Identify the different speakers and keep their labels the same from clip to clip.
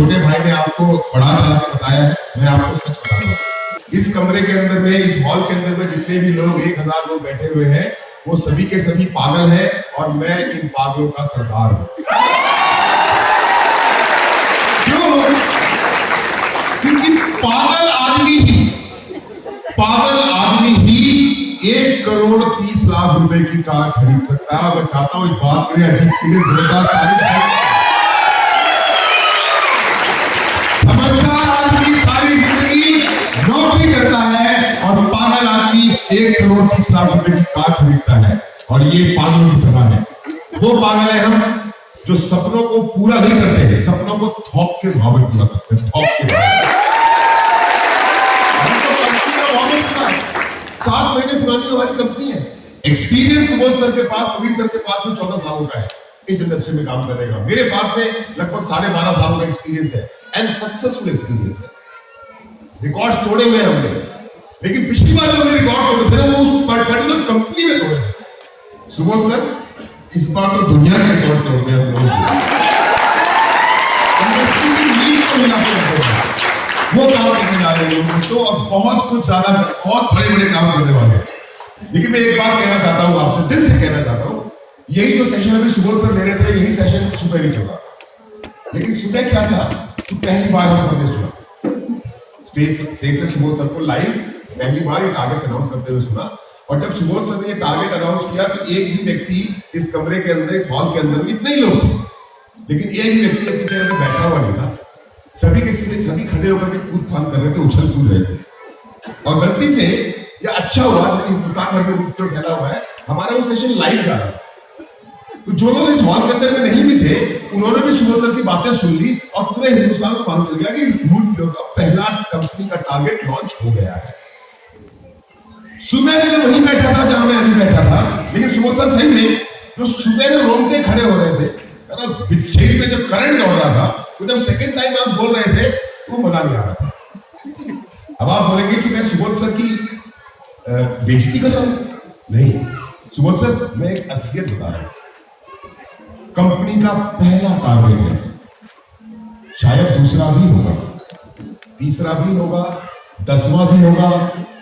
Speaker 1: छोटे भाई ने आपको बढ़ा चढ़ा के बताया है, मैं आपको सच बताऊंगा, इस कमरे के अंदर में, इस हॉल के अंदर में जितने भी लोग 1000 लोग बैठे हुए हैं, वो सभी के सभी पागल हैं और मैं इन पागलों का सरदार हूं। क्यों? क्योंकि पागल आदमी ही 1 करोड़ 30 लाख रुपए की कार खरीद सकता है। मैं चाहता हूं इस बात में अजीत के लिए जोरदार तारीफ। समझदार आदमी सारी जिंदगी नौकरी करता है और पागल आदमी 1 करोड़ 30 लाख रुपए की कार खरीदता है। और ये पागलों की सभा है। वो पागल है हम जो सपनों को पूरा नहीं करते हैं, सपनों को थोक के भाव में पूरा करते हैं, थोक के भाव। 7 महीने पुरानी हमारी कंपनी है। एक्सपीरियंस सुबोध सर के पास, प्रवीण सर के पास में 14 सालों का है इस इंडस्ट्री में काम करने का। मेरे पास में लगभग 12.5 सालों का एक्सपीरियंस है एंड सक्सेसफुल एक्सपीरियंस है। रिकॉर्ड्स तोड़े हुए हमने, लेकिन पिछली बार जो हमने रिकॉर्ड तोड़े थे ना, वो उस पर्टिकुलर कंपनी में तोड़े थे। सुबोध सर, इस बार तो दुनिया के रिकॉर्ड तोड़ दिया हम लोगों वो काम करने जा रहे हैं तो अब बहुत कुछ ज्यादा, बहुत बड़े काम करने वाले हैं। लेकिन मैं एक बात कहना चाहता हूं, आपसे दिल से कहना चाहता हूं, यही जो सेशन अभी सुबोध सर ले रहे थे, यही सेशन सुबह नहीं चला। लेकिन सुबह क्या था तो पहली बार हम सबने सुना स्टेज से सुबोध सर को लाइव पहली बार ये टारगेट अनाउंस करते हुए सुना। और जब सुबोध सर ने ये टारगेट अनाउंस किया तो एक भी व्यक्ति इस कमरे के अंदर, इस हॉल के अंदर, इतने ही लोग थे, लेकिन एक भी व्यक्ति अपनी जगह पे बैठा हुआ नहीं था। सभी खड़े होकर के कूद फान कर रहे थे, उछल कूद रहे थे। और गलती से ये अच्छा हुआ, हिंदुस्तान भर में जो फैला हुआ है, हमारा वो सेशन लाइव जा रहा है। तो जो लोग इस हॉल के अंदर में नहीं भी थे, उन्होंने भी सुबोध सर की बातें सुन ली और पूरे हिंदुस्तान को मालूम चल गया कि रूट प्योर का पहला कंपनी का टारगेट लॉन्च हो गया है। सुबह में मैं वहीं बैठा था जहां मैं अभी बैठा था, लेकिन सुबोध सर सही थे, जो सुबह में रोंगटे खड़े हो रहे थे, शरीर में जब करंट दौड़ रहा था, तो जब सेकंड टाइम आप बोल रहे थे तो मजा नहीं आ रहा था। अब आप बोलेंगे कि मैं सुबोध सर की बेइज्जती कर रहा हूं, नहीं सुबोध सर, मैं एक असलियत बता रहा हूं। कंपनी का पहला टारगेट है, शायद दूसरा भी होगा, तीसरा भी होगा, 10वां भी होगा,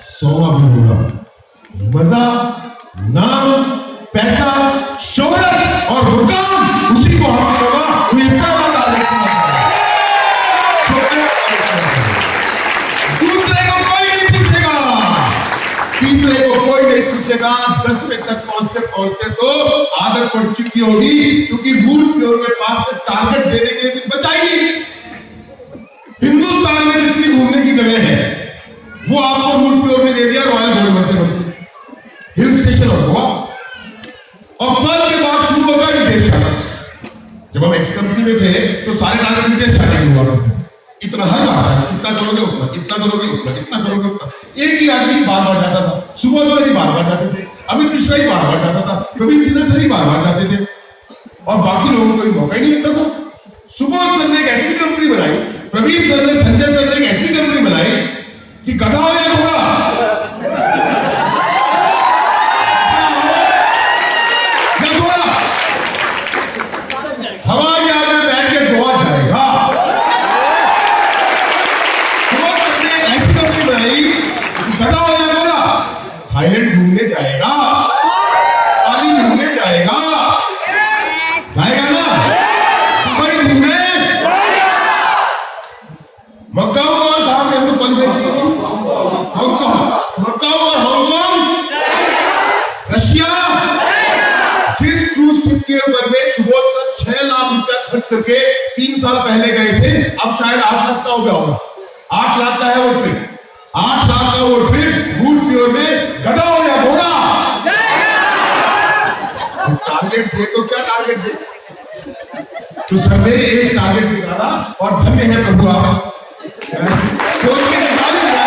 Speaker 1: 100वां भी होगा। मजा, नाम, पैसा, शोहरत और मुकाम उसी को हम होगा। दूसरे को कोई नहीं पूछेगा, तीसरे को कोई नहीं पूछेगा। 10वें तक पहुंचते पहुंचते तो आदत पड़ चुकी होगी, क्योंकि रूट प्योर के पास में टारगेट देने के लिए कुछ बचा ही नहीं। हिंदुस्तान में जितनी घूमने की जगह है वो आपको रूट प्योर ने दे दिया, रॉयल गोल्ड बनते हिल स्टेशन और गोवा। और पल के बाद शुरू होगा विदेश जाना। जब हम एक्स कंपनी में थे तो सारे टारगेट विदेश जाने के हुआ करते थे। इतना हर बार जाना, इतना करोगे उतना, इतना करोगे उतना, इतना करोगे उतना। एक ही आदमी बार बार जाता था। सुबह सर ही बार बार जाते थे, अमित मिश्रा ही बार बार जाता था, प्रवीण सिन्हा सर ही बार बार जाते थे, और बाकी लोगों को कोई मौका ही नहीं मिलता था। सुबह सर ने एक ऐसी कंपनी बनाई, प्रवीण सर ने, संजय सर ने एक ऐसी कंपनी बनाई कि गधा हो या घोड़ा, हवाई जहाज में बैठ के गोवा जाएगा। सुबह सर ने ऐसी कंपनी बनाई कि गधा हो या घोड़ा, थाईलैंड घूमने जाएगा, पाली घूमने जाएगा, जाएगा ना, दुबई घूमने, मक्काओ और धाम हम लोग मक्काओ और हांगकांग, रशिया। जिस क्रूज शिप के ऊपर में सुबोध सर 6 लाख रुपया खर्च करके 3 साल पहले गए थे, अब शायद 8 लाख का हो गया होगा। 8 लाख का है वो ट्रिप, 8 लाख का वो ट्रिप रूट प्योर में गधा हो या घोड़ा। टारगेट दे तो क्या टारगेट दे, तो सर ने एक टारगेट निकाला और धन्य है प्रभु आप। सोच के निकाल लिया,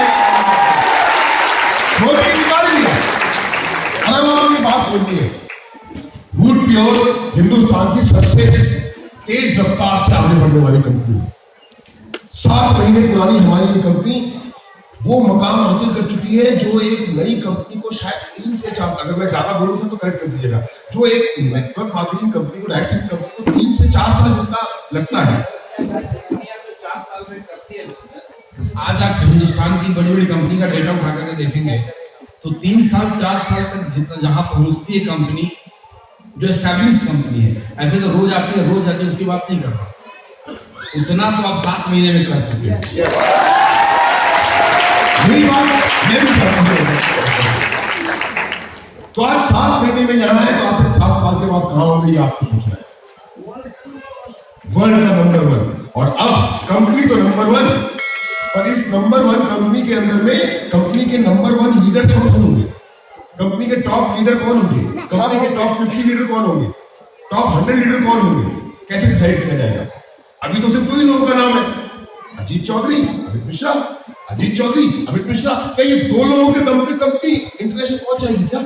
Speaker 1: सोच के निकाल लिया। अरे आपको ये बात सुननी है, रूट प्योर हिंदुस्तान की सबसे तेज रफ्तार से आगे बढ़ने वाली कंपनी है। 7 महीने पुरानी हमारी ये कंपनी वो मकाम हासिल कर चुकी है जो एक नई कंपनी को शायद 3 से 4, अगर मैं ज्यादा बोलूं तो करेक्ट कर दीजिएगा, जो एक नेटवर्क मार्केटिंग कंपनी को, लाइफ सेविंग कंपनी को 3 से 4 साल जितना लगता है।
Speaker 2: आज आप हिंदुस्तान की बड़ी बड़ी कंपनी का डेटा उठा करके देखेंगे तो 3 साल 4 साल तक जितना जहां पहुंचती है कंपनी, जो एस्टैब्लिश कंपनी है, ऐसे तो रोज आती है उसकी बात नहीं कर रहा, उतना तो आप 7 महीने में कर चुके हैं।
Speaker 1: यही बात मैं भी कर रहा हूं। तो आज 7 महीने में यहां है, तो आज से 7 साल के बाद कहां होंगे ये आपको सोचना है। वर्ल्ड का नंबर 1, और अब कंपनी तो नंबर 1, पर इस नंबर 1 कंपनी के अंदर में कंपनी के नंबर 1 लीडर कौन होंगे, कंपनी के टॉप लीडर कौन होंगे, कंपनी के टॉप 50 लीडर कौन होंगे, टॉप 100 लीडर कौन होंगे, कैसे डिसाइड किया जाएगा। अभी तो सिर्फ 2 ही लोगों का नाम है, अजीत चौधरी, अमित मिश्रा, अजीत चौधरी, अमित मिश्रा। क्या ये 2 लोगों के दम पे कंपनी इंटरनेशनल पहुंच जाएगी क्या?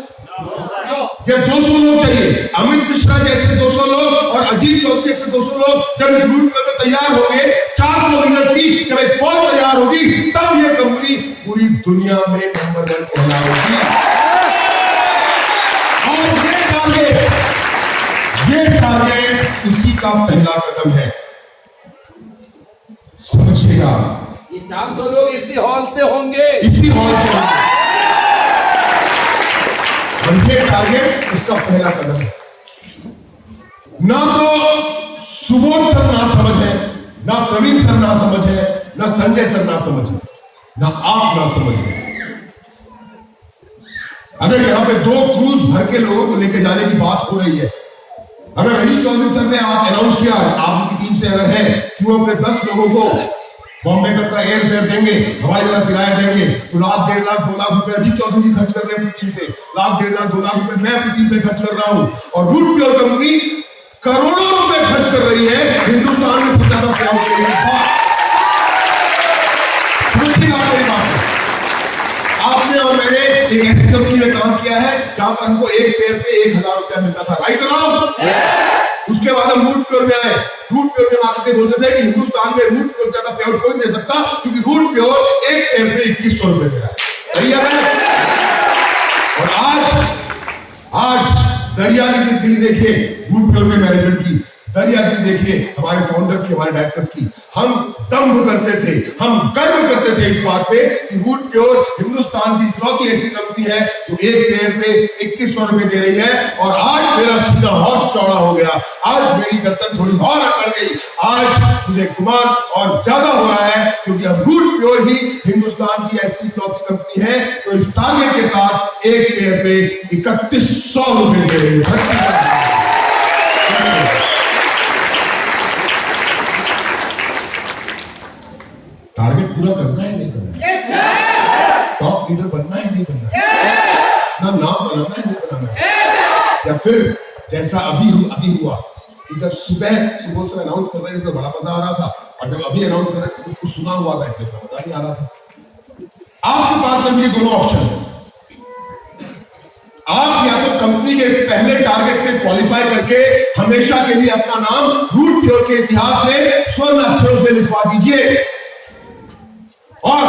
Speaker 1: या 200 लोग चाहिए, अमित मिश्रा जैसे 200 लोग और अजीत चौधरी जैसे 200 लोग जब रिक्रूट करके तैयार होंगे, 400 लीडर की जब एक फौज तैयार होगी, तब ये कंपनी पूरी दुनिया में नंबर 1 कहलाएगी। और ये टारगेट उसी का पहला कदम है, समझिएगा।
Speaker 2: ये 400 लोग इसी हॉल से होंगे,
Speaker 1: इसी हॉल से होंगे, और ये टारगेट उसका पहला कदम है। ना तो सुबोध सर ना समझ है, ना प्रवीण सर ना समझ है, ना संजय सर ना समझ है, ना आप ना समझ है। अगर यहां पे 2 क्रूज भर के लोगों को लेके जाने की बात हो रही है, अगर अजीत चौधरी सर ने आज अनाउंस किया, आपकी टीम से अगर है कि वो अपने 10 लोगों को बॉम्बे तक का एयर फेयर देंगे, हवाई जहाज किराया देंगे, तो 1 लाख 1.5 लाख 2 लाख रुपए अजीत चौधरी जी खर्च कर रहे हैं अपनी टीम पे, 1 लाख 1.5 लाख 2 लाख रुपए मैं अपनी टीम पे खर्च कर रहा हूं, और रूट प्योर कंपनी करोड़ों रुपए खर्च कर रही है हिंदुस्तान में सबसे ज्यादा प्राउड के लिए। आपने और मैंने एक ऐसी कंपनी में काम किया है जहां पर हमको एक पेड़ पे 1000 रुपया मिलता था, राइट रॉन्ग। उसके बाद हम रूट प्योर में आए, रूट प्योर में आके बोलते थे कि हिंदुस्तान में रूट प्योर ज्यादा पेड़ कोई दे सकता, क्योंकि रूट प्योर एक पेड़ पे 2100 रुपए दे रहा है, सही है। और आज दरिया दिल्ली देखिए रूट प्योर में मैनेजमेंट की, दरिया दिल्ली देखिए हमारे फाउंडर्स की, हमारे डायरेक्टर्स की। हम दम्भ करते थे, हम गर्व करते थे इस बात पे कि रूट प्योर हिंदुस्तान की इकलौती ऐसी कंपनी है जो एक पेड़ पे 2100 रुपए दे रही है। और आज मेरा सीना और चौड़ा हो गया, आज मेरी गर्दन थोड़ी और अकड़ गई, आज मुझे गुमान और ज्यादा हो रहा है, क्योंकि अब रूट प्योर ही हिंदुस्तान की ऐसी इकलौती कंपनी है तो इस टारगेट के साथ एक पेड़ पे 3100 रुपए दे रही है। टारगेट पूरा करना है नहीं करना है, टॉप लीडर बनना है नहीं बनना है, ना नाम बनाना है नहीं बनाना है, या फिर जैसा अभी हुआ कि जब सुबह से अनाउंस कर रहे थे तो बड़ा मजा आ रहा था, और जब अभी अनाउंस कर रहे थे कुछ सुना हुआ था इसलिए मजा नहीं आ रहा था। आपके पास में ये दोनों ऑप्शन है, आप या तो कंपनी के पहले टारगेट में क्वालिफाई करके हमेशा के लिए अपना नाम रूट प्योर के इतिहास में स्वर्ण अक्षरों से लिखवा दीजिए, और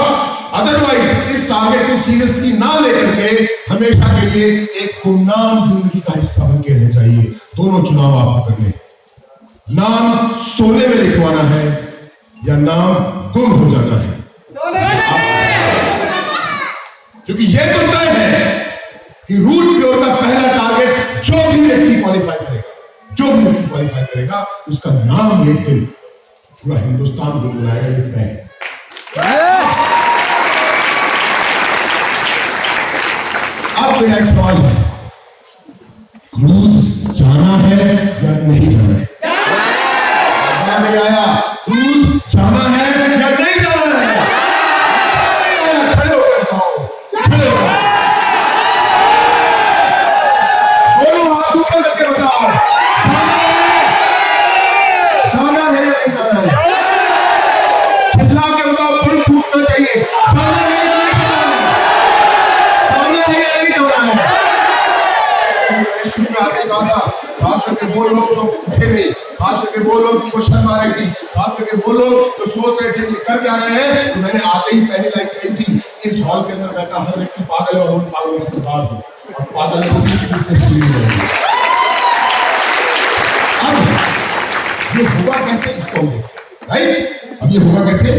Speaker 1: अदरवाइज इस टारगेट को सीरियसली ना लेकर के हमेशा के लिए एक गुमनाम जिंदगी का हिस्सा बन के रह जाइए। दोनों चुनाव आपको करने, नाम सोने में लिखवाना है या नाम गुम हो जाना है, क्योंकि यह तो तय है कि रूट प्योर का पहला टारगेट जो भी व्यक्ति क्वालिफाई करेगा उसका नाम एक दिन पूरा हिंदुस्तान गुनगुनाएगा, ये तय है। अब मेरा एक सवाल है, क्रूज जाना है या नहीं जाना है? नहीं आया, क्रूज जाना है या नहीं जाना है? खड़े होकर बताओ, बोलो, हाथ ऊपर करके बताओ, जाना है या नहीं जाना है? चिल्ला के बताओ, पुल फूटना चाहिए, जाना है या नहीं जाना है? जाना है या नहीं जाना है? शुरू में आगे कहा था, खास करके वो लोग जो उठे नहीं, खास करके वो लोग जिनको शर्म आ रही थी, खास करके वो लोग जो सोच रहे थे कि कर क्या रहे हैं, तो मैंने आते ही पहली लाइन कही थी, इस हॉल के अंदर बैठा हर व्यक्ति पागल है और उन पागलों का सरदार हूं, और पागल लोग अब ये होगा कैसे, इसको राइट, अब ये होगा कैसे?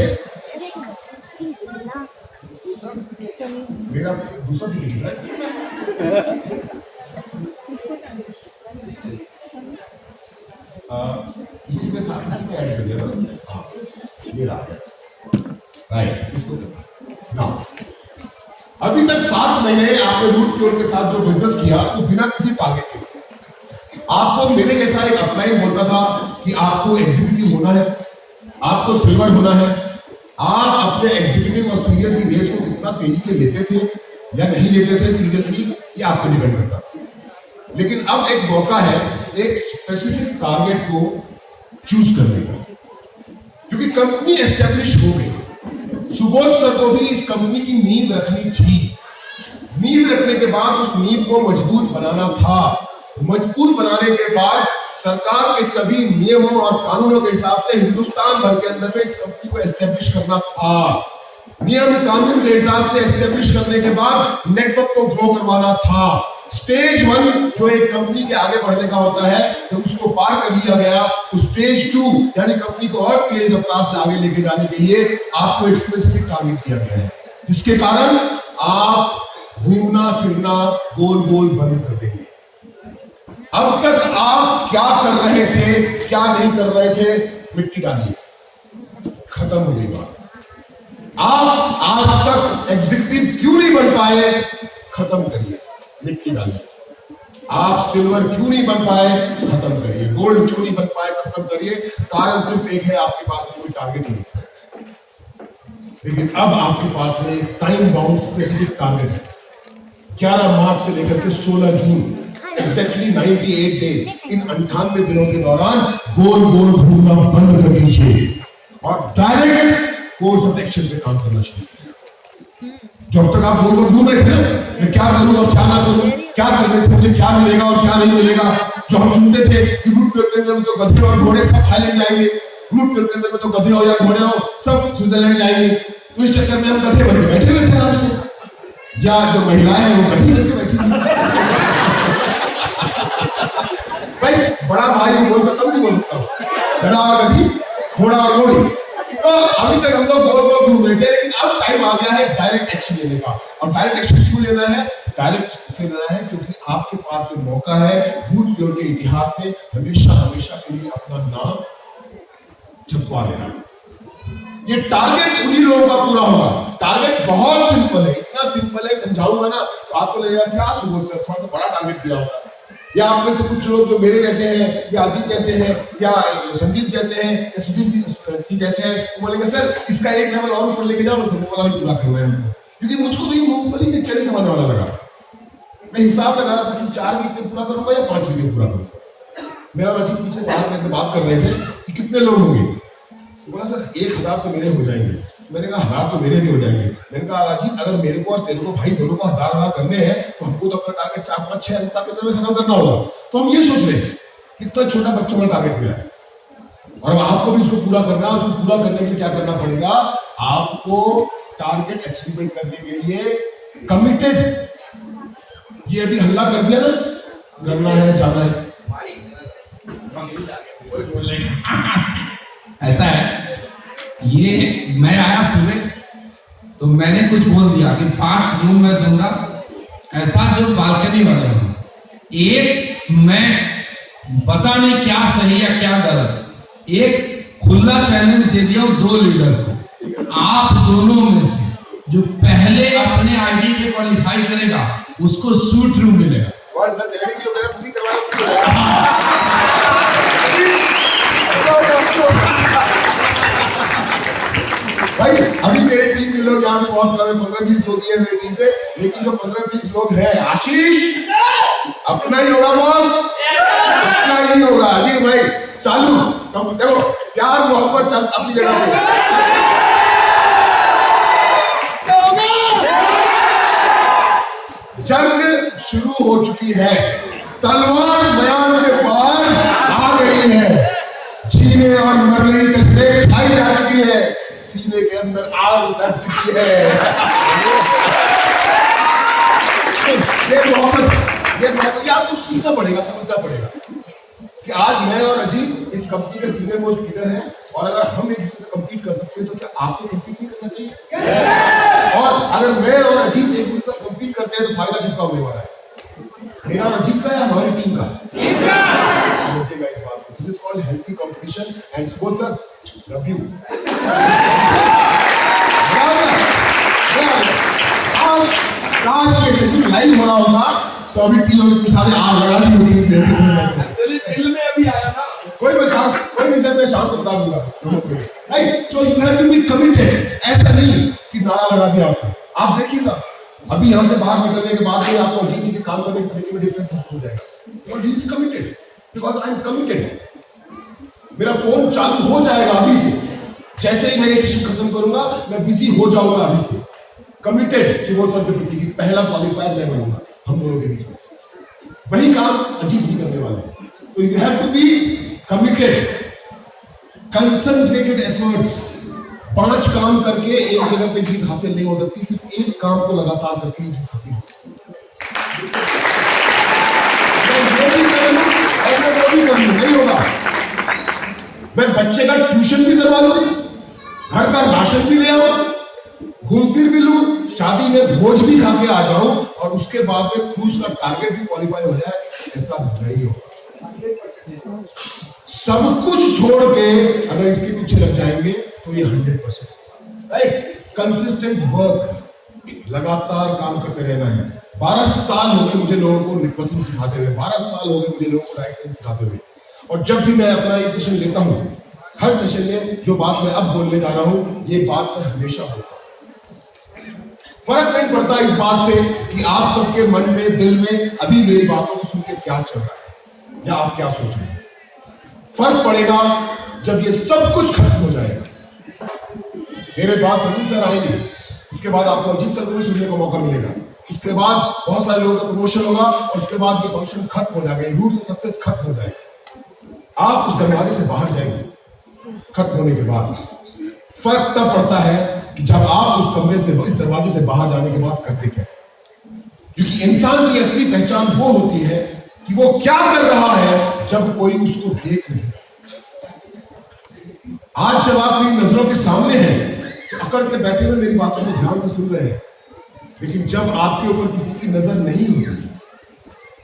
Speaker 1: दूसरा टिकट है। इसी के साथ इसी में ऐड कर दिया ना। हाँ, ये रहा, राइट, इसको ना। अभी तक 7 महीने आपने रूट प्योर के साथ जो बिजनेस किया तो बिना किसी टारगेट के। आपको मेरे जैसा एक अपलाइन बोलता था कि आपको एग्जीक्यूटिव होना है, आपको सिल्वर होना है। आप अपने एग्जीक्यूटिव और सीरियस की रेस को कितना तेजी से लेते थे या नहीं लेते थे सीरियसली, ये आप पे डिपेंड करता। लेकिन अब एक मौका है एक स्पेसिफिक टारगेट को चूज करने का, क्योंकि कंपनी एस्टेब्लिश हो गई। सुबोध सर को भी इस कंपनी की नींव रखनी थी। नींव रखने के बाद उस नींव को मजबूत बनाना था। मजबूत बनाने के बाद सरकार के सभी नियमों और कानूनों के हिसाब से हिंदुस्तान भर के अंदर में इस कंपनी को एस्टेब्लिश करना था। नियम कानून के हिसाब से एस्टेब्लिश करने के बाद नेटवर्क को ग्रो करवाना था। स्टेज 1 जो एक कंपनी के आगे बढ़ने का होता है, जब उसको पार कर लिया गया तो स्टेज 2 यानी कंपनी को और तेज रफ्तार से आगे लेके जाने के लिए आपको एक स्पेसिफिक टारगेट दिया गया है, जिसके कारण आप घूमना फिरना गोल गोल बंद कर देंगे। अब तक आप क्या कर रहे थे, क्या नहीं कर रहे थे, मिट्टी डालिए, खत्म हो गई बात। आप आज तक एग्जीक्यूटिव क्यों नहीं बन पाए, खत्म करिए, मिट्टी डालिए। आप सिल्वर क्यों नहीं बन पाए, खत्म करिए। गोल्ड क्यों नहीं बन पाए, खत्म करिए। कारण सिर्फ एक है, आपके पास कोई टारगेट नहीं था। लेकिन अब आपके पास में टाइम बाउंड स्पेसिफिक टारगेट है। 11 मार्च से लेकर के 16 जून, एक्जैक्टली 98 डेज, इन 98 दिनों के दौरान गोल गोल घूमना बंद कर दीजिए और डायरेक्ट कोर्स ऑफ एक्शन पे काम करना शुरू कीजिए। जब तक आप गोल गोल घूम रहे थे, मैं क्या करूं और क्या ना करूं, क्या करने से मुझे क्या मिलेगा और क्या नहीं मिलेगा, जो हम सुनते थे कि रूट प्योर के अंदर में तो गधे और घोड़े सब थाईलैंड जाएंगे, रूट प्योर के अंदर में तो गधे हो या घोड़े हो सब स्विट्जरलैंड जाएंगे। तो इस चक्कर में हम गधे बन के बैठे हुए थे आराम से, या जो महिलाएं हैं वो गधी बन के बैठी हुई। भाई बड़ा भाई बोल सकता हूँ, नहीं बोल सकता हूँ, गधा और गधी, घोड़ा और घोड़ी। तो अभी तक हम लोग गोल गोल घूम रहे थे, लेकिन अब टाइम आ गया है डायरेक्ट एक्शन लेने का। और डायरेक्ट एक्शन क्यों लेना है, डायरेक्ट इसलिए लेना है क्योंकि आपके पास में मौका है रूट प्योर के इतिहास में हमेशा हमेशा के लिए अपना नाम छपवा लेना। ये टारगेट उन्हीं लोगों का पूरा होगा। टारगेट बहुत सिंपल है, इतना सिंपल है, समझाऊंगा ना तो आपको लगेगा क्या सुबोध सर थोड़ा बड़ा टारगेट दिया होगा। या आप में से कुछ लोग जो मेरे जैसे हैं या अजीत जैसे हैं या संदीप जैसे हैं या सुधीर जी जैसे हैं, वो बोलेंगे सर इसका एक लेवल और ऊपर लेके जाओ, तो वो वाला भी पूरा करना है हमको, क्योंकि मुझको तो ये मूंगफली के चने समाने वाला लगा। मैं हिसाब लगा रहा था कि 4 वीक में पूरा करूंगा या 5 वीक में पूरा करूंगा। मैं और अजीत पीछे बात कर रहे थे कि कितने लोग होंगे, तो बोला सर 1000 तो मेरे हो जाएंगे। मैंने कहा 1000 तो मेरे भी हो जाएंगे। मैंने कहा अजीत अगर मेरे को और तेरे को भाई दोनों को 1000 करने हैं तो हमको तो अपना टारगेट 4-5-6 अंक के अंदर में खत्म करना होगा। तो हम ये सोच रहे हैं कितना छोटा बच्चों का टारगेट मिला है और अब आपको भी इसको पूरा करना है। उसको पूरा करने के लिए क्या करना पड़ेगा, आपको टारगेट अचीवमेंट करने के लिए कमिटेड, ये अभी हल्ला कर दिया ना, करना है, जाना है।
Speaker 2: ऐसा है, ये मैं आया सुबह तो मैंने कुछ बोल दिया कि 5 रूम में दूंगा, ऐसा जो बालकनी वाले हो। एक मैं पता नहीं क्या सही है क्या गलत, एक खुला चैलेंज दे दिया 2 लीडर को, आप दोनों में से जो पहले अपने आईडी पे क्वालिफाई करेगा उसको सूट रूम मिलेगा।
Speaker 1: भाई अभी मेरे टीम के लोग यहाँ पे बहुत कम 15-20 लोग ही है मेरी टीम से, लेकिन जो 15-20 लोग हैं, आशीष अपना ही होगा बॉस, अपना ही होगा। अजीत भाई चालू, देखो प्यार मोहब्बत चल अपनी जगह पे। जंग शुरू हो चुकी है, तलवार मैदान के पार आ गई है, जीने और मरने की कसमें खाई जा चुकी है, सीने के अंदर आग लग चुकी है। ये मोहब्बत आपको सीखना पड़ेगा, समझना पड़ेगा कि आज मैं और अजीत इस कंपनी के सीनियर मोस्ट लीडर हैं और अगर हम एक दूसरे से कम्पीट कर सकते हैं तो क्या आपको कम्पीट नहीं करना चाहिए? और अगर मैं और अजीत एक दूसरे से कम्पीट करते competition and Subodh sir love you. काश ये सेशन लाइव हो रहा होगा तो अभी टीम में सारे आग लगा दी होगी।
Speaker 2: दिल में अभी आया ना,
Speaker 1: कोई भी सर मैं शाम को बता दूंगा। Right, so you have to be committed. ऐसा नहीं कि नारा लगा दिया आपने। आप देखिएगा अभी यहाँ से बाहर निकलने के बाद भी आपको अजीत जी के काम करने के तरीके में डिफरेंस हो जाएगा, because he is committed, because I am committed. मेरा फोन चालू हो जाएगा अभी से, जैसे ही मैं ये सेशन खत्म करूंगा मैं बिजी हो जाऊंगा अभी से। कमिटेड सुबोध सर के प्रति की पहला क्वालिफायर मैं बनूंगा हम दोनों के बीच में से। वही काम अजीत जी करने वाले हैं। So you have to be committed, concentrated efforts। 5 काम करके एक जगह पे जीत हासिल नहीं हो सकती, सिर्फ एक काम को लगातार करके ही जीत हासिल हो सकती है। नहीं होगा। मैं बच्चे का ट्यूशन भी करवा लूं, घर का राशन भी ले आऊं, घूम फिर भी लूं, शादी में भोज भी खा के आ जाऊं और उसके बाद में क्रूज का टारगेट भी क्वालिफाई हो जाए, ऐसा नहीं होगा। सब कुछ छोड़ के अगर इसके पीछे लग जाएंगे तो ये 100%। राइट, कंसिस्टेंट वर्क, लगातार काम करते रहना है। 12 साल हो गए मुझे लोगों को नेटवर्किंग सिखाते हुए, 12 साल हो गए मुझे लोगों को राइट सेंस सिखाते हुए, और जब भी मैं अपना ये सेशन लेता हूं, हर सेशन में जो बात मैं अब बोलने जा रहा हूं ये बात मैं हमेशा बोलता हूं। फर्क नहीं पड़ता इस बात से कि आप सबके मन में, दिल में अभी मेरी बातों को सुन के क्या चल रहा है या आप क्या सोच रहे हैं। फर्क पड़ेगा जब ये सब कुछ खत्म हो जाएगा। मेरे बाद प्रदीप सर आएंगे, उसके बाद आपको अजीत सर को भी सुनने का मौका मिलेगा, उसके बाद बहुत सारे लोगों का प्रमोशन होगा और उसके बाद ये फंक्शन खत्म हो जाएगा, रूट से सक्सेस खत्म हो जाएगा। आप उस दरवाजे से बाहर जाएंगे खत्म होने के बाद। फर्क तब पड़ता है कि जब आप उस कमरे से, इस दरवाजे से बाहर जाने के बाद करते क्या, क्योंकि इंसान की असली पहचान वो होती है कि वो क्या कर रहा है जब कोई उसको देख नहीं। आज जब आप मेरी नजरों के सामने हैं तो अकड़ के बैठे हुए मेरी बातों को ध्यान से सुन रहे हैं, लेकिन जब आपके ऊपर किसी की नजर नहीं होगी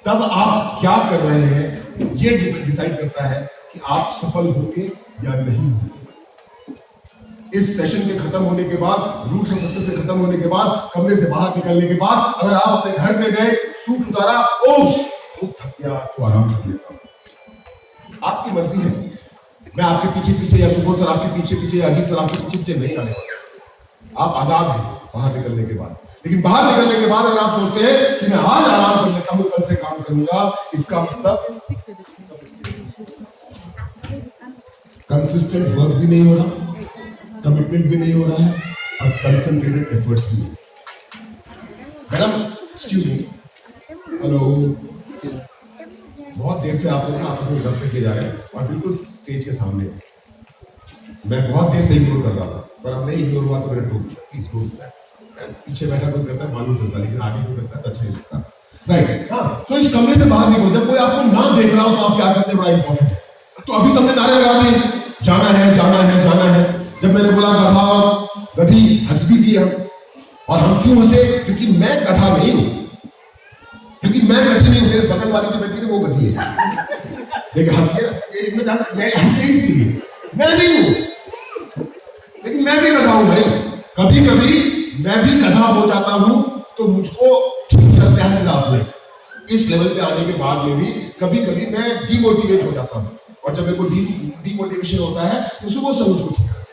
Speaker 1: तब आप क्या कर रहे हैं ये डिसाइड करता है कि आप सफल होंगे या नहीं होंगे। इस सेशन के खत्म होने के बाद, रूट से सक्सेस से खत्म होने के बाद, कमरे से बाहर निकलने के बाद अगर आप अपने घर में गए, सूट उतारा, ओह थक गया तो आराम कर लेता हूं, आपकी मर्जी है। मैं आपके पीछे पीछे या सुबोध सर आपके पीछे पीछे या अजीत सर आपके पीछे पीछे नहीं आने वाला। आप आजाद हैं बाहर निकलने के बाद, लेकिन बाहर निकलने के बाद अगर आप सोचते हैं कि मैं आज आराम कर लेता हूं, कल से काम करूंगा, इसका मतलब कंसिस्टेंट वर्क भी नहीं हो रहा, कमिटमेंट भी नहीं हो रहा है और कंसंट्रेटेड एफर्ट्स भी नहीं। मैडम एक्सक्यूज मी, हेलो, बहुत देर से आप लोग आपस में गप किए जा रहे हैं और बिल्कुल स्टेज के सामने। मैं बहुत देर से इग्नोर कर रहा था, पर अब नहीं इग्नोर हुआ तो मैंने टोक दिया, प्लीज डोंट। पीछे बैठा कोई करता है मालूम चलता, लेकिन आगे कोई करता है तो अच्छा नहीं लगता। राइट, हाँ, तो इस कमरे से बाहर निकलो, जब कोई आपको ना देख रहा हो तो आप क्या करते हैं, बड़ा इंपॉर्टेंट है। तो अभी तुमने नारे लगा दिए, जाना है जाना है जाना है। जब मैंने बोला गधा और गधी, हंस भी दिए हम। और हम क्यों हंसे? क्योंकि मैं गधा नहीं हूं, क्योंकि मैं गधी नहीं हूं, मेरे बगल वाली जो बेटी है वो गधी है, लेकिन हंस के हंसे इसलिए मैं नहीं हूं, लेकिन मैं भी गधा हूं भाई। कभी कभी मैं भी गधा हो जाता हूं तो मुझको ठीक लगता है मेरा अपने। इस लेवल पे आने के बाद में भी कभी कभी मैं डिमोटिवेट हो जाता हूं, और जब मेरे को डिमोटिवेशन होता है तो सुबह से मुझको ठीक करता है।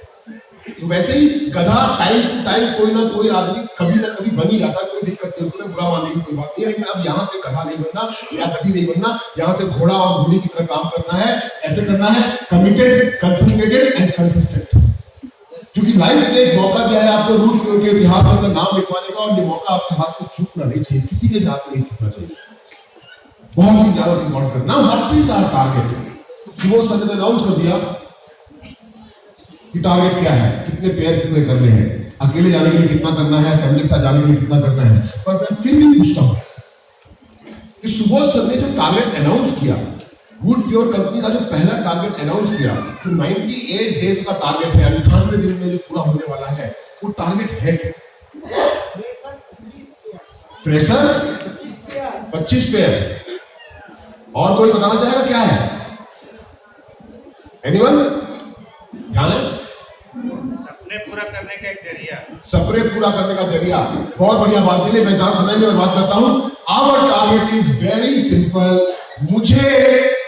Speaker 1: तो वैसे ही गधा टाइम टू टाइम कोई ना कोई आदमी कभी ना कभी बन ही जाता है, कोई दिक्कत नहीं, उसको बुरा मानने की कोई बात नहीं है। लेकिन अब यहाँ से गधा नहीं बनना या गधी नहीं बनना, यहाँ से घोड़ा और घोड़ी की तरह काम करना है। ऐसे करना है कमिटेड, कंसंट्रेटेड एंड कंसिस्टेंट, क्योंकि लाइफ ने एक मौका दिया है आपको रूट के इतिहास में अपना नाम लिखवाने का, और ये मौका आपके हाथ से चूकना नहीं चाहिए, किसी के हाथ में नहीं चूकना चाहिए। बहुत ही ज्यादा रिकॉर्ड करना। What is our target? सुबह सर ने अनाउंस कर दिया कि टारगेट क्या है, कितने पेयर कितने करने हैं, अकेले जाने के लिए कितना करना है, फैमिली के साथ जाने के लिए कितना करना है। पर मैं फिर भी पूछता हूं कि सुबह सर ने जो टारगेट अनाउंस किया, वुड प्योर कंपनी का जो पहला टारगेट अनाउंस किया, तो 98 डेज का टारगेट है, 98 दिन में जो पूरा होने वाला है, वो टारगेट है क्या? Fresher 25 pair. और कोई बताना चाहेगा क्या है? एनीवन? ध्यान है?
Speaker 3: सपने पूरा करने का एक जरिया।
Speaker 1: सपने पूरा करने का जरिया, बहुत बढ़िया बात। चलिए मैं जहां समझने में बात करता हूं, our target is very simple. मुझे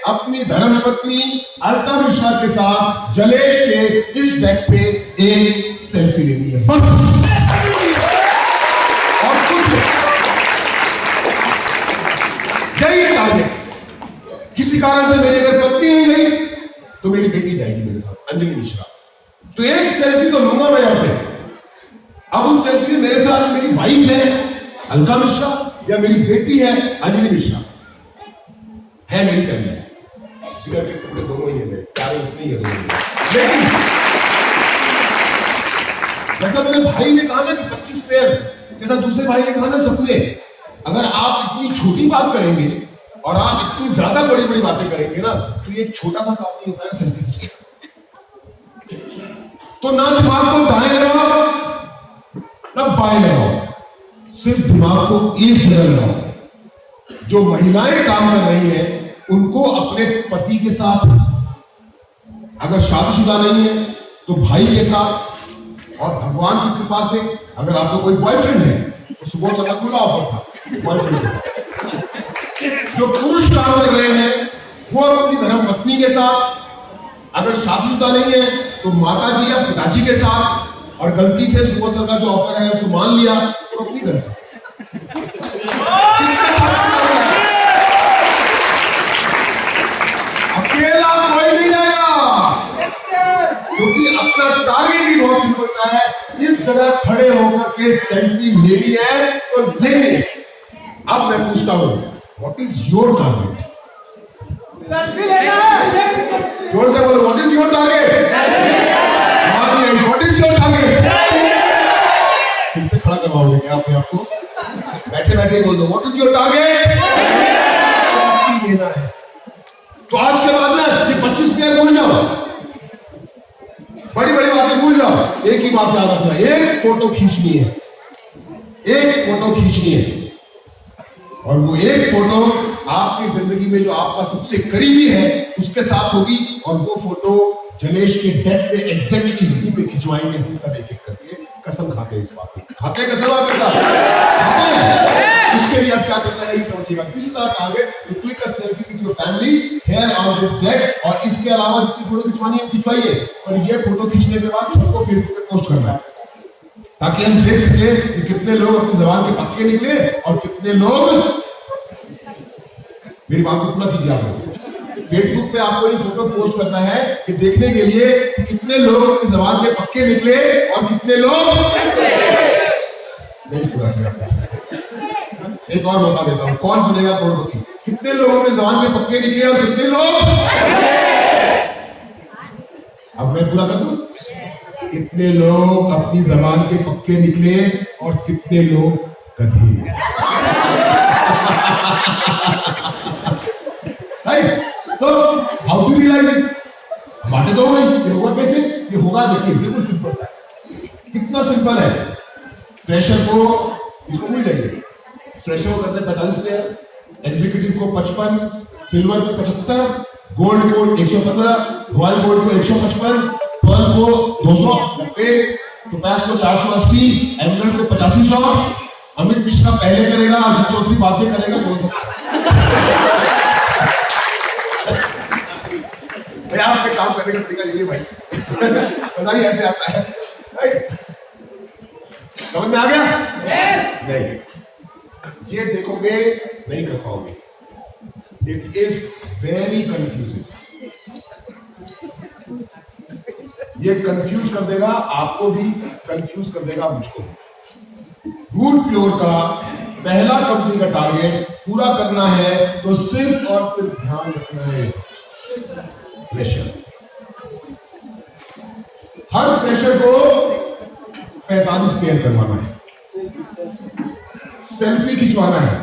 Speaker 1: अपनी धर्मपत्नी अलका मिश्रा के साथ जलेश के इस डेक पे एक सेल्फी लेनी है, बस। और कुछ नहीं। यही टारगेट। किसी कारण से मेरी अगर पत्नी नहीं गई तो मेरी बेटी जाएगी मेरे साथ, अंजलि मिश्रा। तो एक सेल्फी तो लूंगा मैं यहां पे। अब उस सेल्फी में मेरे साथ मेरी वाइफ है अलका मिश्रा या मेरी बेटी है अंजलि मिश्रा, है मेरी फैमिली। जिगर के टुकड़े दोनों ही है मेरे, प्यारे उतनी है दोनों। लेकिन जैसा मेरे भाई ने कहा ना कि 25 पेयर, जैसा दूसरे भाई ने कहा ना सपने, अगर आप इतनी छोटी बात करेंगे और आप इतनी ज्यादा बड़ी बड़ी बातें करेंगे ना, तो ये छोटा सा काम नहीं होता है सेल्फी खींचना। तो ना दिमाग को दाएं लगाओ ना बाएं लगाओ, सिर्फ दिमाग को एक जगह लगाओ। जो महिलाएं काम कर रही हैं उनको अपने पति के साथ, अगर शादीशुदा नहीं है तो भाई के साथ, और भगवान की कृपा से अगर आपको कोई बॉयफ्रेंड है तो सुबह से खुला ऑफर था बॉयफ्रेंड के साथ। जो पुरुष काम कर रहे हैं वो अपनी धर्मपत्नी के साथ, अगर शादीशुदा नहीं है तो माता जी या पिताजी के साथ, और गलती से सुबह सर का जो ऑफर है उसको मान लिया तो अपनी गलती किसके साथ अकेला कोई नहीं जाएगा, क्योंकि अपना टारगेट ही बहुत सिंपल सा है। इस जगह खड़े होकर के सेल्फी लेनी है तो लेनी है। अब मैं पूछता हूं, what is your target?
Speaker 4: Selfie लेना है।
Speaker 1: जोर से बोलो, what is your target? What is your target? फिर से खड़ा करवाओगे क्या अपने आप को? बैठे बैठे बोल दो, व्हाट इज योर टारगेट? लेना है। तो आज के बाद ना ये 25 पेयर भूल जाओ, बड़ी बड़ी बातें भूल जाओ, एक ही बात याद रखना, एक फोटो खींचनी है, एक फोटो खींचनी है। और वो एक फोटो आपकी जिंदगी में जो आपका सबसे करीबी है उसके साथ होगी, और वो फोटो जलेश के डेथ पे एग्जैक्टली यहीं पे खिंचवाएंगे हम सब एक एक करके। कसम खाते हैं इस बात की, खाते कसम आपके साथ खाते हैं। इसके लिए आप क्या करना है ये समझिएगा। This is our target, to click a selfie with your family here on this flag. और इसके अलावा जितनी फोटो खिंचवानी है खिंचवाइए, और ये फोटो खींचने के बाद सबको फेसबुक पे पोस्ट करना है, ताकि हम देख सके कि कितने लोग अपनी जबान के पक्के निकले और कितने लोग। मेरी बात को पूरा कीजिए आप लोग। फेसबुक पे आपको ये फोटो पोस्ट करना है कि देखने के लिए कि कितने लोग अपनी जबान के पक्के निकले और कितने लोग नहीं। पूरा किया। एक और मौका देता हूं, कौन बनेगा करोड़पति? कितने लोग अपने जबान के पक्के निकले और कितने लोग। अब मैं पूरा कर दूं, कितने लोग अपनी जबान के पक्के निकले और कितने लोग गधे। राइट? तो हाउ टू रियलाइज इट? बातें तो हो गई, ये होगा कैसे? ये होगा, देखिए बिल्कुल सिंपल सा है। कितना सिंपल है। फ्रेशर को, इसको भूल जाइए, फ्रेशर को करते हैं 45 पेयर, एग्जीक्यूटिव को 55, सिल्वर को 75, गोल्ड को 115, रॉयल गोल्ड को 155, पर्ल को 290, टोपैज को 480, एमरल्ड को 8500। अमित मिश्रा पहले करेगा, अजित चौधरी बाद में करेगा 1600। आप पे काम करने का तरीका यही भाई, पता ही ऐसे आता है। राइट? समझ में आ गया? नहीं, ये देखोगे नहीं कर पाओगे। It is very confusing. ये कंफ्यूज कर देगा आपको भी, कंफ्यूज कर देगा मुझको भी। रूट प्योर का पहला कंपनी का टारगेट पूरा करना है तो सिर्फ और सिर्फ ध्यान रखना है प्रेशर। हर प्रेशर को 45 पेयर करवाना है, सेल्फी खिंचवाना है,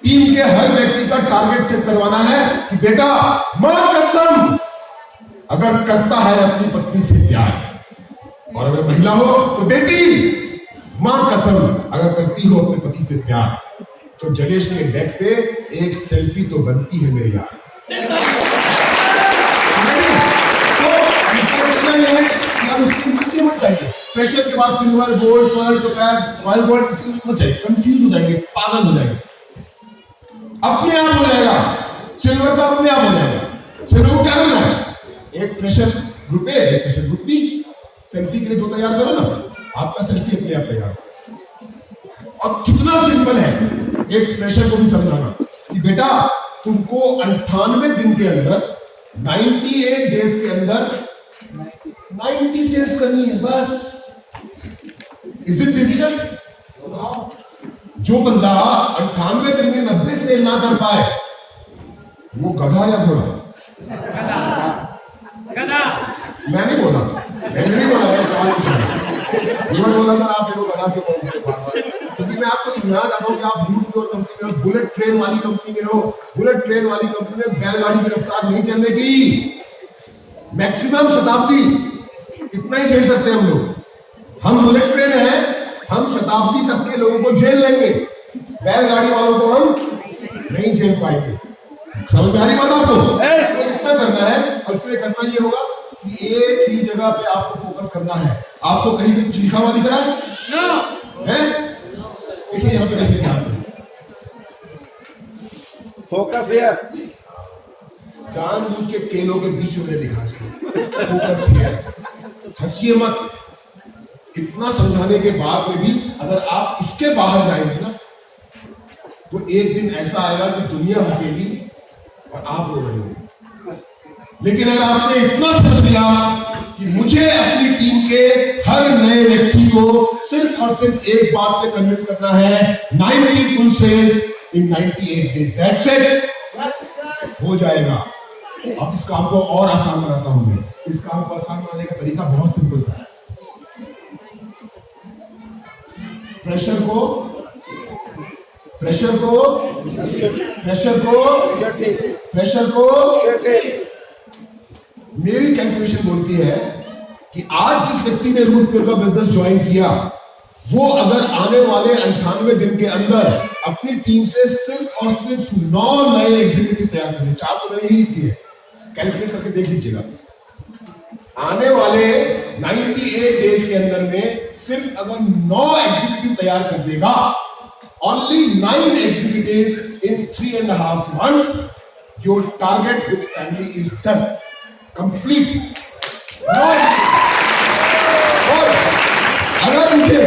Speaker 1: टीम के हर व्यक्ति का टारगेट सेट करवाना है कि बेटा मां कसम अगर करता है अपनी पत्नी से प्यार, और अगर महिला हो तो बेटी मां कसम अगर करती हो अपने पति से प्यार, तो जलेश के डेक पे एक सेल्फी तो बनती है मेरे यार। तो फ्रेशर के बाद silver, gold, pearl, topaz, royal gold मत जाइए, कंफ्यूज हो जाएंगे, पागल हो जाएंगे। अपने आप हो जाएगा, सिल्वर का अपने आप हो जाएगा। सिल्वर को क्या करना है? एक फ्रेशर ग्रुप ए, एक फ्रेशर ग्रुप बी, सेल्फी के लिए 2 तैयार करो ना, आपका सेल्फी अपने आप तैयार। और कितना सिंपल है एक फ्रेशर को भी समझाना कि बेटा तुमको 98 दिन के अंदर, 98 डेज के अंदर 90 सेल्स करनी है बस। Is it difficult? जो बंदा 98 दिन में 90 सेल ना कर पाए वो गधा या घोड़ा? मैं नहीं बोला, मैंने नहीं बोला, मैं सवाल पूछ रहा हूं। ये मत बोलना सर आप देखो गधा क्यों बोल रहे हो, क्योंकि मैं आपको समझाना चाहता हूं कि आप रूट प्योर कंपनी में हो, बुलेट ट्रेन वाली कंपनी में हो। बुलेट ट्रेन वाली कंपनी में बैलगाड़ी की रफ्तार नहीं चलने की, मैक्सिमम शताब्दी इतना ही झेल सकते हैं हम लोग। हम बुलेट ट्रेन है, हम शताब्दी तक के लोगों को झेल लेंगे, बैलगाड़ी वालों को हम नहीं झेल पाएंगे। समझ में आ रही बात आपको? इतना करना है, और इसमें करना ये होगा कि एक ही जगह पे आपको फोकस करना है। आपको कहीं भी कुछ लिखा हुआ दिख रहा है? देखिए यहाँ पे, देखिए ध्यान से,
Speaker 5: फोकस हियर।
Speaker 1: जानबूझ के केलों के बीच में लिखा है फोकस हियर। हंसिए मत। इतना समझाने के बाद में भी अगर आप इसके बाहर जाएंगे ना, तो एक दिन ऐसा आएगा कि दुनिया हंसेगी और आप रो रहे होंगे। लेकिन अगर आपने इतना समझ लिया कि मुझे अपनी टीम के हर नए व्यक्ति को सिर्फ और सिर्फ एक बात पे कन्विंस करना है, 90 full sales in 98 days, that's it, हो जाएगा। अब इस काम को और आसान बनाता हूं मैं। इस काम को आसान बनाने का तरीका बहुत सिंपल सा है। प्रेशर को मेरी कैलकुलेशन बोलती है कि आज जिस व्यक्ति ने रूट प्योर का बिजनेस ज्वाइन किया, वो अगर आने वाले 98 दिन के अंदर अपनी टीम से सिर्फ और सिर्फ 9 नए एग्जीक्यूटिव तैयार करें, 4 तो मैंने यही लिखी है, कैलकुलेट करके देख लीजिएगा। आने वाले 98 डेज के अंदर में सिर्फ अगर 9 एग्जीक्यूटिव तैयार कर देगा, only 9 executive in 3.5 months, your target with family is done, complete. और अगर मुझे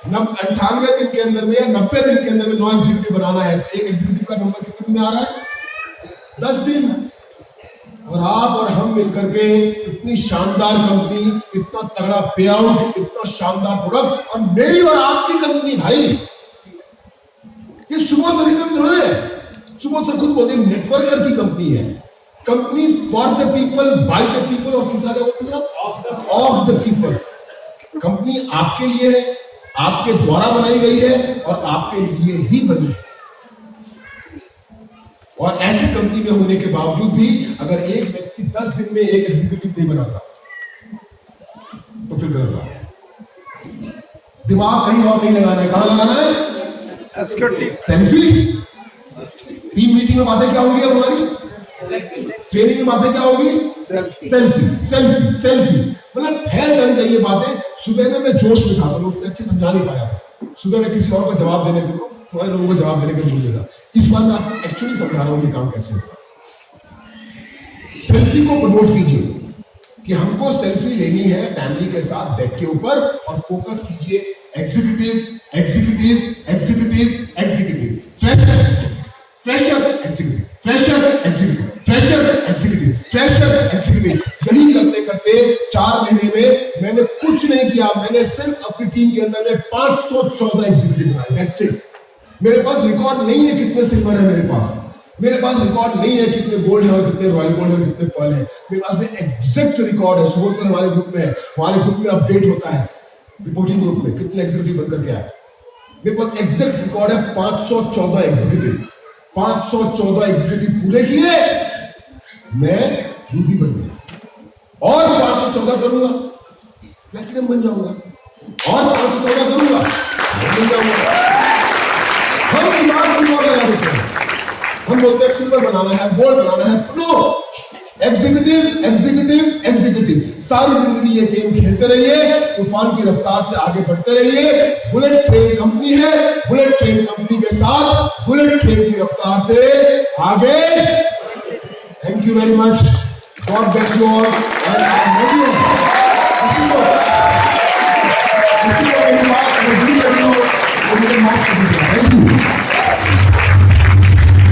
Speaker 1: 98 दिन के अंदर में या 90 दिन के अंदर में 9 एग्जीक्यूटिव बनाना है, तो एक एग्जीक्यूटिव का नंबर कितने दिन में आ रहा है? 10 दिन। और आप और हम मिलकर के इतनी शानदार कंपनी, इतना तगड़ा पे आउट, इतना शानदार प्रोडक्ट, और मेरी और आपकी कंपनी भाई, ये सुबह से खुद बोलते नेटवर्कर की कंपनी है। Company for the people, by the people, और तीसरा क्या बोलते हैं? Of the people. कंपनी आपके लिए है, आपके द्वारा बनाई गई है और आपके लिए ही बनी है। और ऐसी कंपनी में होने के बावजूद भी अगर एक व्यक्ति 10 दिन में एक एग्जीक्यूटिव नहीं बनाता तो फिर गलत बात है। दिमाग कहीं और नहीं लगाना है। कहां लगाना है? सेल्फी। टीम मीटिंग में बातें क्या होंगी अब हमारी? ट्रेनिंग में बातें क्या होगी? सेल्फी। मतलब फैल जानी चाहिए बातें। सुबह में मैं जोश में था, लोग अच्छे समझा नहीं पाया। सुबह में किसी और को जवाब देने के, थोड़े लोगों को जवाब देने का मिलेगा। इस बार मैं आपको एक्चुअली समझा रहा हूं कि काम कैसे होगा। सेल्फी को प्रमोट कीजिए कि हमको सेल्फी लेनी है फैमिली के साथ बैठ के ऊपर, और फोकस कीजिए एग्जीक्यूटिव, यही करते करते 4 महीने में मैंने कुछ नहीं किया। मैंने सिर्फ अपनी टीम के अंदर में 514 एग्जीक्यूटिव बनाए। That's it. मेरे पास रिकॉर्ड नहीं है कितने सिल्वर है, मेरे पास रिकॉर्ड नहीं है कितने गोल्ड है और कितने रॉयल गोल्ड है, कितने पर्ल है। मेरे पास में एग्जैक्ट रिकॉर्ड है। सुबह सर हमारे ग्रुप में है, हमारे ग्रुप में अपडेट होता है, रिपोर्टिंग ग्रुप में कितने एग्जीक्यूटिव बनकर के आए। मेरे पास एग्जैक्ट रिकॉर्ड है 514 एग्जीक्यूटिव। 514 एग्जीक्यूटिव पूरे किए, मैं यूपी बन गया। और 514 करूंगा, प्लैटिनम बन जाऊंगा। और 514 करूंगा, बन जाऊंगा। हम दिमाग में और लगा देते हैं, हम बोलते हैं सिल्वर बनाना है, गोल्ड बनाना है। नो, एग्जीक्यूटिव एग्जीक्यूटिव एग्जीक्यूटिव, सारी जिंदगी ये गेम खेलते रहिए, तूफान की रफ्तार से आगे बढ़ते रहिए। बुलेट ट्रेन कंपनी है, बुलेट ट्रेन कंपनी के साथ बुलेट ट्रेन की रफ्तार से आगे। Thank you very much, God bless you all and I love you. Thank you.